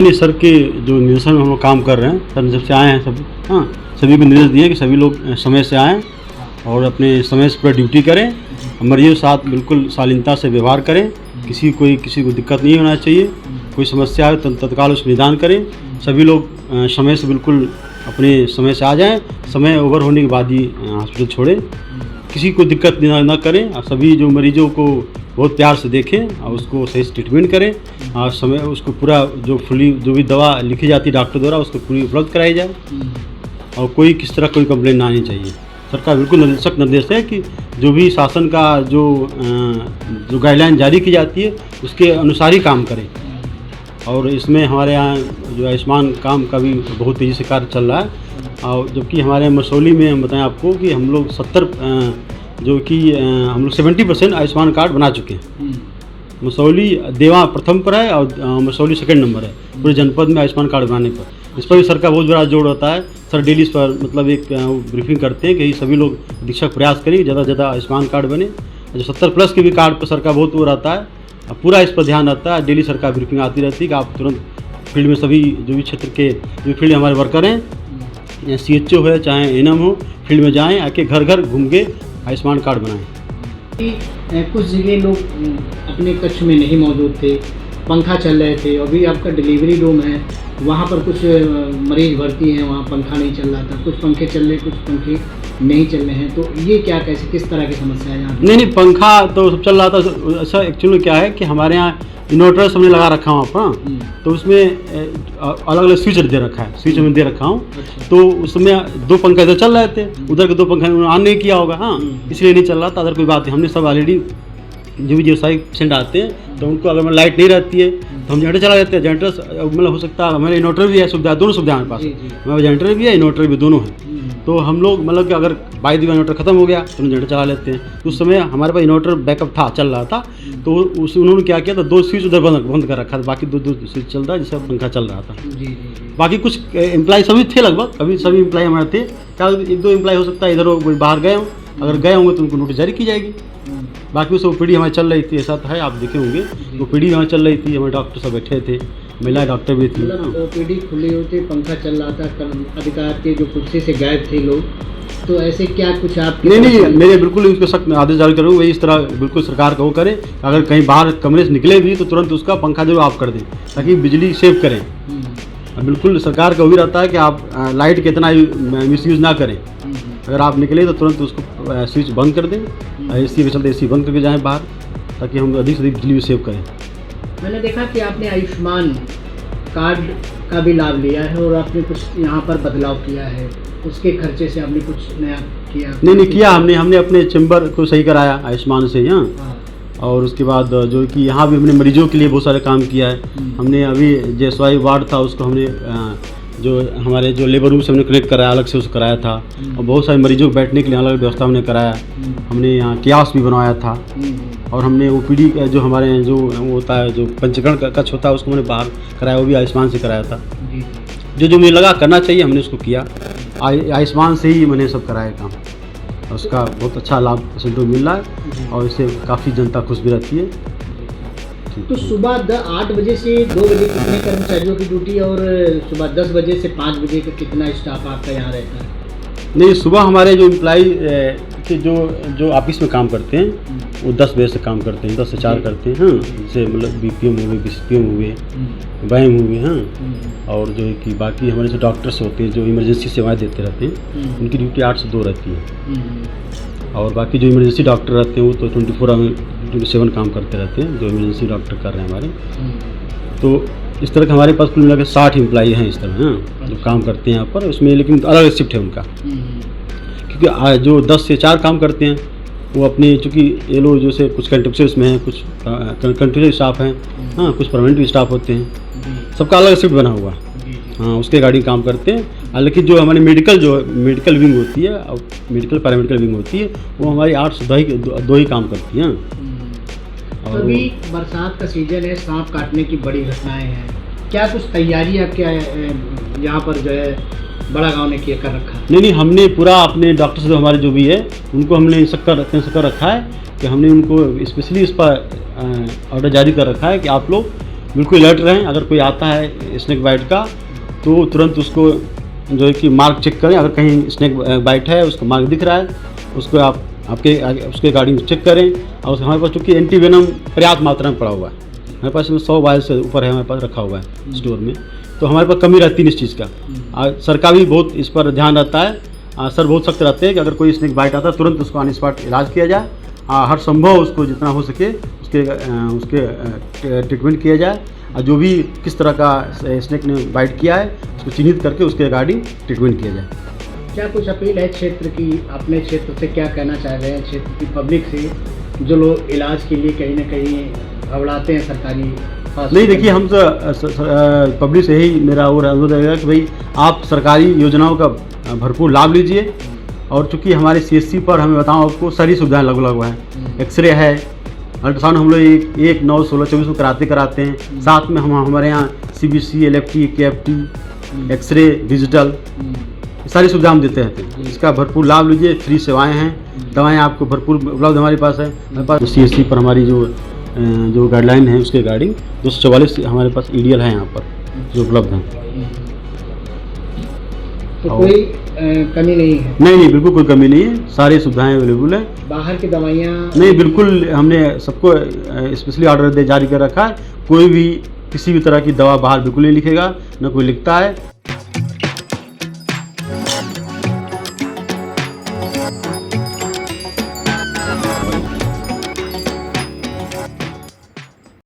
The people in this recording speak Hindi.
नहीं सर के जो निर्देशन में हम लोग काम कर रहे हैं सर, जब से आए हैं सब, हाँ, सभी को निर्देश दिए कि सभी लोग समय से आएँ और अपने समय से पूरा ड्यूटी करें, मरीजों के साथ बिल्कुल शालीनता से व्यवहार करें, किसी को दिक्कत नहीं होना चाहिए, कोई समस्या है तो तत्काल उसका निदान करें। सभी लोग समय से बिल्कुल अपने समय से आ जाएं, समय ओवर होने के बाद ही हॉस्पिटल छोड़ें, किसी को दिक्कत ना करें और सभी जो मरीजों को बहुत प्यार से देखें और उसको सही से ट्रीटमेंट करें और समय उसको पूरा जो भी दवा लिखी जाती है डॉक्टर द्वारा उसको पूरी उपलब्ध कराई जाए और कोई किस तरह कोई कंप्लेंट ना आनी चाहिए। सरकार बिल्कुल सख्त निर्देश है कि जो भी शासन का जो गाइडलाइन जारी की जाती है उसके अनुसार ही काम करें। और इसमें हमारे यहाँ जो आयुष्मान काम का भी बहुत तेज़ी से कार्य चल रहा है और जबकि हमारे मसौली में हम बताएं आपको कि हम लोग 70% आयुष्मान कार्ड बना चुके हैं। मसौली देवा प्रथम पर है और मसौली सेकंड नंबर है पूरे जनपद में आयुष्मान कार्ड बनाने पर। इस पर भी सरकार बहुत बड़ा जोर होता है। सर डेली इस पर मतलब एक ब्रीफिंग करते हैं कि सभी लोग दीक्षक प्रयास करें ज़्यादा से ज़्यादा आयुष्मान कार्ड बने। जो 70+ के भी कार्ड पर सरकार बहुत वो रहता है, पूरा इस पर ध्यान रहता है। डेली सरकार ब्रीफिंग आती रहती है कि आप तुरंत फील्ड में सभी जो भी क्षेत्र के जो फील्ड हमारे वर्कर हैं, CHO है चाहे NM हो, फील्ड में जाएँ, आके घर घर घूम के आयुष्मान कार्ड बनाएँ। कुछ जगह लोग अपने कक्ष में नहीं मौजूद थे, पंखा चल रहे थे। अभी आपका डिलीवरी रूम है, वहाँ पर कुछ मरीज भर्ती हैं, वहाँ पंखा नहीं चल रहा था, कुछ पंखे चल रहे, कुछ पंखे नहीं चल रहे हैं। तो ये क्या किस तरह की समस्या है यहाँ? नहीं, पंखा तो सब चल रहा था। ऐसा एक्चुअली क्या है कि हमारे यहाँ इन्वर्टर हमने लगा रखा हूँ अपना, तो उसमें अलग अलग स्विच दे रखा है, स्विच में दे रखा हूँ। तो उसमें 2 पंखे इधर चल रहे थे, उधर के 2 पंखे ऑन नहीं किया होगा, हाँ, इसलिए नहीं चल रहा था। अदर कोई बात नहीं, हमने सब ऑलरेडी जो भी व्यवसायिक पेशेंट आते हैं तो उनको अगर लाइट नहीं रहती है तो हम जनरेटर चला देते हैं। जनरेटर मतलब हो सकता है हमारे इन्वर्टर भी है, सुविधा दोनों सुविधा हमारे पास, हमारे जनरेटर भी है इन्वर्टर भी दोनों है। तो हम लोग मतलब कि अगर बाई दी इन्वर्टर खत्म हो गया तो जनरेटर चला लेते हैं। उस समय हमारे पास इन्वर्टर बैकअप था, चल रहा था, तो उन्होंने क्या किया था 2 स्विच उधर बंद कर रखा था, बाकी 2 स्विच चल रहा है जिससे पंखा चल रहा था। बाकी कुछ एम्प्लॉय सभी थे, लगभग अभी सभी एम्प्लॉय हमारे थे। क्या 1-2 एम्प्लॉय हो सकता है इधर कोई बाहर गए हों, अगर गए होंगे तो उनको नोटिस जारी की जाएगी। बाकी उस OPD हमारी चल रही थी, ऐसा तो है, आप देखे होंगे OPD हमारी चल रही थी, हमारे डॉक्टर सब बैठे थे, महिला डॉक्टर भी थी। OPD खुली होती, पंखा चल रहा था, अधिकार के जो कुर्सी से गायब थे लोग, तो ऐसे क्या कुछ आप? नहीं, मेरे बिल्कुल उसको सख्त आदेश जारी करूँ, वही इस तरह बिल्कुल सरकार को वो करे, अगर कहीं बाहर कमरे से निकले भी तो तुरंत उसका पंखा जो ऑफ कर दें ताकि बिजली सेव करें। बिल्कुल सरकार का वही रहता है कि आप लाइट के इतना मिसयूज़ ना करें। अगर आप निकले तो तुरंत उसको स्विच बंद कर दें, AC के चलते AC बंद करके जाएं बाहर, ताकि हम अधिक से अधिक बिजली भी सेव करें। मैंने देखा कि आपने आयुष्मान कार्ड का भी लाभ लिया है और आपने कुछ यहाँ पर बदलाव किया है, उसके खर्चे से आपने कुछ नया किया? नहीं किया, हमने अपने चैम्बर को सही कराया आयुष्मान से यहाँ, और उसके बाद जो कि यहाँ भी हमने मरीजों के लिए बहुत सारे काम किया है। हमने अभी JSY वार्ड था उसको हमने जो हमारे जो लेबर रूम से हमने कनेक्ट कराया, अलग से उसको कराया था, और बहुत सारे मरीजों को बैठने के लिए अलग व्यवस्था हमने कराया। हमने यहाँ कियास भी बनवाया था, और हमने OPD का जो हमारे जो होता है जो पंचकरण का कक्ष होता है उसको हमने बाहर कराया, वो भी आयुष्मान से कराया था। जो मुझे लगा करना चाहिए हमने उसको किया, आयुष्मान से ही मैंने सब कराया काम, उसका बहुत अच्छा लाभ पेशेंटों को मिल रहा है और इससे काफ़ी जनता खुश भी रहती है। तो सुबह 8 बजे से 2 बजे कितने कर्मचारियों की ड्यूटी और सुबह 10 बजे से 5 बजे का कितना स्टाफ आपका यहाँ रहता है? नहीं, सुबह हमारे जो एम्प्लॉई के जो ऑफिस में काम करते हैं वो 10 बजे से काम करते हैं, 10 से 4 करते हैं, हाँ, जैसे मतलब BPM हुए, BCPM हुए, वैम हुए, हाँ, और जो है कि बाकी हमारे जो डॉक्टर्स होते हैं जो इमरजेंसी सेवाएं देते रहते हैं उनकी ड्यूटी 8 से 2 रहती है। और बाकी जो इमरजेंसी डॉक्टर रहते हैं वो तो 24/7 काम करते रहते हैं, जो इमरजेंसी डॉक्टर कर रहे हैं हमारे। तो इस तरह के हमारे पास कुल मिलाकर 60 एम्प्लॉई हैं इस तरह, हाँ, जो काम करते हैं यहाँ पर। उसमें लेकिन अलग शिफ्ट है उनका, क्योंकि जो 10 से 4 काम करते हैं वो अपने, चूँकि ये लोग जैसे कुछ कंट्रेक्चर्स में हैं, कुछ कंट्रेक्चर स्टाफ हैं, हाँ, कुछ परमानेंट भी स्टाफ होते हैं, सबका अलग शिफ्ट बना हुआ, हाँ, उसके गाड़ी काम करते हैं। हालांकि जो हमारी मेडिकल विंग होती है और मेडिकल पैरामेडिकल विंग होती है वो हमारी 8 से 2 ही काम करती हैं। और अभी बरसात का सीजन है, सांप काटने की बड़ी घटनाएं हैं, क्या कुछ तैयारी आपके यहाँ पर जो है बड़ा गाँव ने किया कर रखा है? नहीं, हमने पूरा अपने डॉक्टर से हमारे जो भी है उनको हमने इंस्ट्रक्ट कर रखा है कि हमने उनको स्पेशली इस पर ऑर्डर जारी कर रखा है कि आप लोग बिल्कुल अलर्ट रहें। अगर कोई आता है स्नेक बाइट का तो तुरंत उसको जो है कि मार्क चेक करें। अगर कहीं स्नेक बाइट है, उसका मार्क दिख रहा है, उसको आप आपके आगे उसके गाड़ी में चेक करें। और हमारे पास चूँकि एंटी वेनम पर्याप्त मात्रा में पड़ा हुआ है, हमारे पास 100 वायल से ऊपर है, हमारे पास रखा हुआ है स्टोर में, तो हमारे पास कमी रहती नहीं इस चीज़ का। सर का भी बहुत इस पर ध्यान रहता है। सर बहुत सख्त रहते हैं कि अगर कोई स्नेक बाइट आता है तुरंत उसको ऑन स्पॉट इलाज किया जाए। हर संभव उसको जितना हो सके उसके ट्रीटमेंट किया जाए। और जो भी किस तरह का स्नेक ने बाइट किया है उसको चिन्हित करके उसके अकॉर्डिंग ट्रीटमेंट किया जाए। क्या कुछ अपील है क्षेत्र की, अपने क्षेत्र से क्या कहना चाह रहे हैं क्षेत्र की पब्लिक से, जो लोग इलाज के लिए कहीं ना कहीं घबराते हैं सरकारी नहीं, देखिए हम तो पब्लिक से यही मेरा और अनुरोध रहेगा कि भाई आप सरकारी योजनाओं का भरपूर लाभ लीजिए। और चूँकि हमारे CSC पर हमें बताऊँ आपको सारी सुविधाएं लगभग है। एक्सरे है, अल्ट्रासाउंड हम लोग 1, 9, 16, 24 को कराते हैं। साथ में हम हमारे यहाँ CBC, LFT, KFT, x-ray, digital सारी सुविधा हम देते रहते हैं। इसका भरपूर लाभ लीजिए। फ्री सेवाएं हैं, दवाएं आपको भरपूर उपलब्ध हमारे पास है। हमारे पास CSC पर हमारी जो गाइडलाइन है उसके रिगार्डिंग 244 हमारे पास EDL है यहाँ पर जो उपलब्ध हैं। तो कोई कमी नहीं है? नहीं, बिल्कुल कोई कमी नहीं है, सारी सुविधाएं अवेलेबल है। बाहर की दवाइयाँ नहीं, बिल्कुल हमने सबको स्पेशली ऑर्डर जारी कर रखा है। कोई भी किसी भी तरह की दवा बाहर बिल्कुल नहीं लिखेगा, न कोई लिखता है।